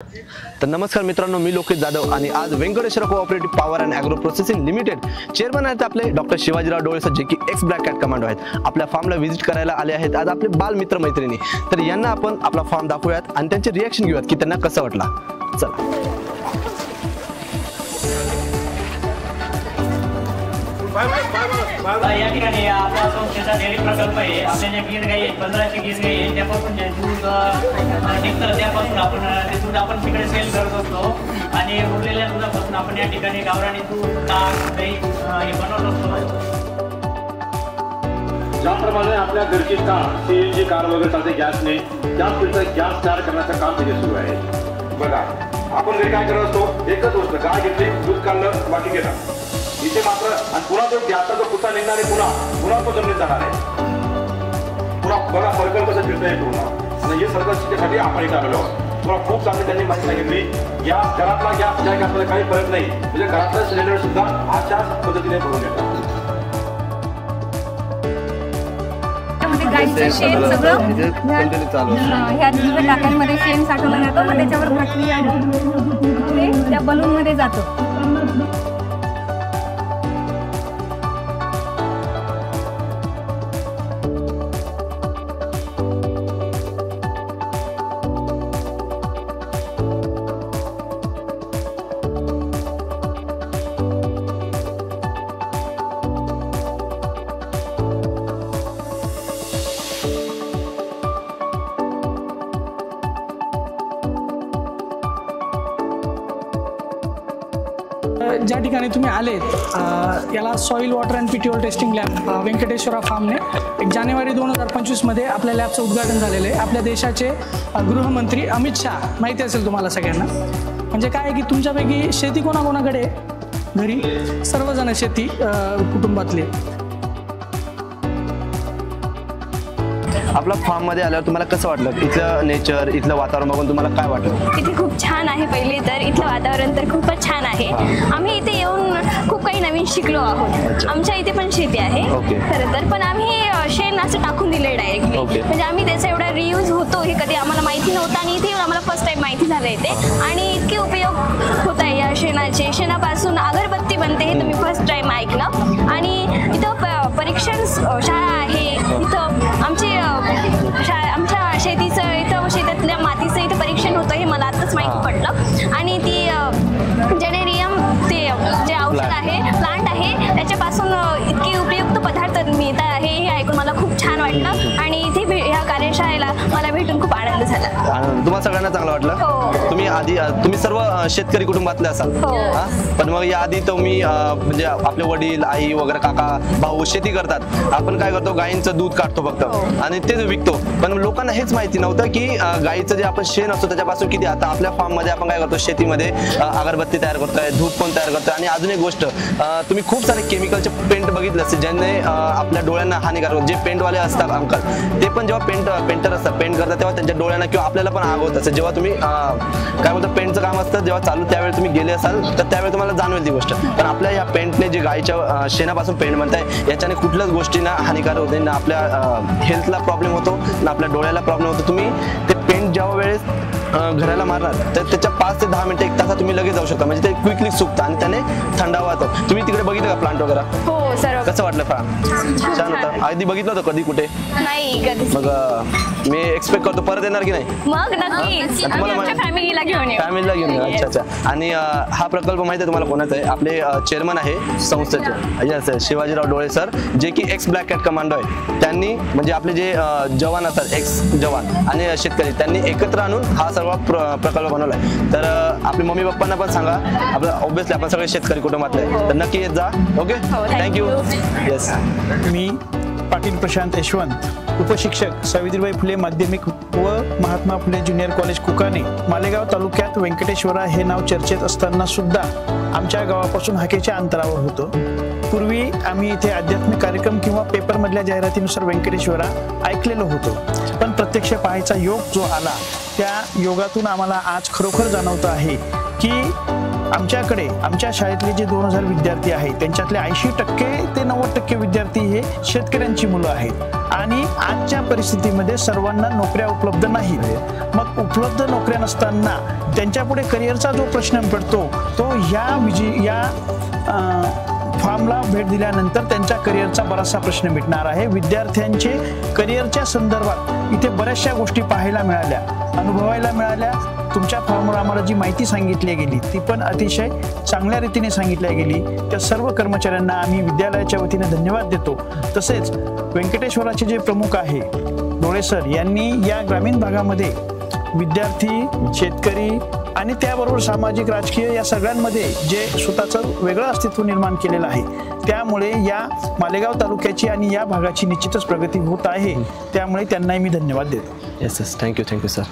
तर नमस्कार मित्रांनो, मी लोकेश जाधव आणि आज Venkateshwar cooperative power and agro processing limited chairman आहेत आपले डॉक्टर शिवाजीराव डोळे सर, जे की एक्स ब्लॅक कॅट कमांडो आहेत. आपल्या फार्मला व्हिजिट करायला आले आहेत आज आपले बाल मित्र मैत्रिणी. तर यांना आपण आपला फार्म दाखवूयात आणि त्यांचे रिॲक्शन घेऊयात की त्यांना कसं वाटला. चला. या ठिकाणी आपला संस्थेचा डेअरी प्रकल्प आहे. आपल्या ज्या गीर गाई आहेत 1500 गीर गाई आहेत त्यापासून जे दूध निघतं त्यापासून आपण ते दूध आपण तिकडे सेल करत असतो आणि उरलेल्या दुधापासून आपण या ठिकाणी गावरानी दूध, ताक, दही हे बनवत असतो. ज्याप्रमाणे आपल्या घरची कार सीएनजी कार वगैरे चालते गॅसने, त्याच प्रकारचं गॅस तयार करण्याचं काम तिथे सुरू आहे. बघा, आपण घरी काय करत असतो, एकच गोष्ट, गाय घेतली, दूध काढलं, बाकी घेतात. इथे मात्र आणि पुन्हा तो गॅसचा जो कुत्ता निघणार आहे, पुन्हा तो जमिनीत जाणार आहे. पुन्हा बघा सर्कल कसं फिरतंय पूर्ण. आणि हे सर्कल शिकण्यासाठी आपण इथे आलेलो आहोत. पुन्हा खूप चांगली त्यांनी माहिती सांगितली. गॅस घरातला गॅस ज्या गॅसमध्ये काही फरक नाही, म्हणजे घरातला सिलेंडर सुद्धा अशाच पद्धतीने भरून येतात. गाईचं शेण सगळं ह्या टाक्यांमध्ये शेण साठवलं जातं, मग त्याच्यावर प्रक्रिया त्या बलून मध्ये जातं. ज्या ठिकाणी तुम्ही आलेत याला soil water and petiole testing lab Venkateshwara फार्मने 1 जानेवारी 2025 मध्ये आपल्या लॅबचं उद्घाटन झालेलं आहे. आपल्या देशाचे गृहमंत्री अमित शाह, माहिती असेल तुम्हाला सगळ्यांना. म्हणजे काय आहे की तुमच्यापैकी शेती कोणाकोणाकडे घरी, सर्वजण शेती कुटुंबातले. आपला फार्म मध्ये आल्यावर तुम्हाला कसं वाटलं? इथलं नेचर, इथलं वातावरण बघून तुम्हाला काय वाटलं? इथे खूप छान आहे. पहिले तर इथलं वातावरण तर खूपच छान आहे. आम्ही इथे येऊन खूप काही नवीन शिकलो आहोत. आमच्या इथे पण शेती आहे खरं तर, पण आम्ही शेण असं टाकून दिलंय डायरेक्टली. म्हणजे आम्ही त्याचा एवढा रियूज होतो हे कधी आम्हाला माहिती नव्हतं आणि इथे येऊन आम्हाला फर्स्ट टाइम माहिती झालं इथे. आणि इतके उपयोग होत आहे या शेणाचे. शेणापासून अगरबत्ती बनते हे तुम्ही फर्स्ट टाइम ऐकलं. आणि इथं परीक्षण शाळा आहे. इथं आमच्या शेतीचं इथं शेतातल्या मातीचं इथं परीक्षण होतं हे मला आताच माहिती पडलं. आणि ती जेनेरियम ते जे औषध आहे, प्लांट आहे, त्याच्यापासून इतके उपयुक्त पदार्थ मिळत आहे हे ऐकून मला खूप छान वाटलं. आणि इथे ह्या कार्यशाळेला मला भेटून खूप आनंद झाला. तुम्हाला सगळ्यांना चांगलं वाटलं? तुम्ही सर्व शेतकरी कुटुंबातले असाल, पण मग या आधी तुम्ही म्हणजे आपले वडील, आई वगैरे, काका, भाऊ शेती करतात. आपण काय करतो, गायींचं दूध काढतो फक्त आणि ते विकतो. पण लोकांना हेच माहिती नव्हतं की गायीचं जे आपण शेण असतो त्याच्यापासून किती. आता आपल्या फार्म मध्ये आपण काय करतो, शेतीमध्ये अगरबत्ती तयार करतोय, धूप पण तयार करतोय. आणि अजून एक गोष्ट, तुम्ही खूप सारे केमिकलचे पेंट बघितले असते ज्याने आपल्या डोळ्यांना हानिकारक. जे पेंटवाले असतात अंकल, ते पण जेव्हा पेंटर असतात, पेंट करतात, तेव्हा त्यांच्या डोळ्यांना किंवा आपल्याला पण आग होत असते. जेव्हा तुम्ही काय म्हणतो, पेंटचं काम असतं जेव्हा चालू, त्यावेळी तुम्ही गेले असाल तर त्यावेळी तुम्हाला जाणवेल ती गोष्ट. पण आपल्या या पेंटने जे गायीच्या शेणापासून पेंट बनताय, याच्याने कुठल्याच गोष्टींना हानिकारक होते ना. आपल्या हेल्थला प्रॉब्लेम होतो ना, आपल्या डोळ्याला प्रॉब्लेम होतो. तुम्ही ते पेंट ज्या वेळेस घराला मारणार तर त्याच्या 5 ते 10 मिनिटं 1 तासात तुम्ही लगेच जाऊ शकता. म्हणजे ते क्विकली सुकतं आणि त्याने थंडावा येतो. तुम्ही तिकडे बघितलं का प्लांट वगैरे? हो सर्व. कसं वाटलं फार्म? छान होतं. आधी बघितलं होतं कधी कुठे? नाही कधी. मग मी एक्सपेक्ट करतो परत येणार की नाही? मग नक्कीच फॅमिलीला घेऊन येऊ. फॅमिलीला घेऊन येऊ. अच्छा अच्छा. आणि हा प्रकल्प माहिती आहे तुम्हाला कोणाचा आहे? आपले चेअरमन आहे संस्थेचे, यस शिवाजीराव डोळे सर, जे की एक्स ब्लॅक कॅट कमांडो आहे. त्यांनी म्हणजे आपले जे जवान असतात, एक्स जवान आणि शेतकरी, त्यांनी एकत्र आणून हा सर्व प्रकल्प बनवलाय. तर आपल्या मम्मी पप्पांना पण सांगा. आपलं ऑब्विसली आपण सगळे शेतकरी कुटुंबातले, तर नक्की येत जा. Okay, thank you. येस. मी पाटील प्रशांत यशवंत, उपशिक्षक सावित्रीबाई फुले माध्यमिक व महात्मा फुले ज्युनियर कॉलेज कुकाणे, मालेगाव तालुक्यात. व्यंकटेश्वरा हे नाव चर्चेत असताना सुद्धा आमच्या गावापासून हाकेच्या अंतरावर होतं. पूर्वी आम्ही इथे आध्यात्मिक कार्यक्रम किंवा पेपरमधल्या जाहिरातीनुसार व्यंकटेश्वरा ऐकलेलो होतो. पण प्रत्यक्ष पाहायचा योग जो आला, त्या योगातून आम्हाला आज खरोखर जाणवतं आहे की आमच्याकडे आमच्या शाळेतले जे 2000 विद्यार्थी आहेत त्यांच्यातले 80% ते 90% विद्यार्थी हे शेतकऱ्यांची मुलं आहेत आणि आजच्या परिस्थितीमध्ये सर्वांना नोकऱ्या उपलब्ध नाहीत. मग उपलब्ध नोकऱ्या नसताना त्यांच्यापुढे करिअरचा जो प्रश्न पडतो तो या फॉर्मला भेट दिल्यानंतर त्यांच्या करिअरचा बराचसा प्रश्न मिटणार आहे. विद्यार्थ्यांचे करिअरच्या संदर्भात इथे बऱ्याचशा गोष्टी पाहायला मिळाल्या, अनुभवायला मिळाल्या. तुमच्या फॉर्मवर आम्हाला जी माहिती सांगितली गेली ती पण अतिशय चांगल्या रीतीने सांगितली गेली. त्या सर्व कर्मचाऱ्यांना आम्ही विद्यालयाच्या वतीने धन्यवाद देतो. तसेच व्यंकटेश्वराचे जे प्रमुख आहे डोळे सर यांनी या ग्रामीण भागामध्ये विद्यार्थी, शेतकरी आणि त्याबरोबर सामाजिक, राजकीय या सगळ्यांमध्ये जे स्वतःचं वेगळं अस्तित्व निर्माण केलेलं आहे, त्यामुळे या मालेगाव तालुक्याची आणि या भागाची निश्चितच प्रगती होत आहे. त्यामुळे त्यांनाही मी धन्यवाद देतो. Yes thank you sir.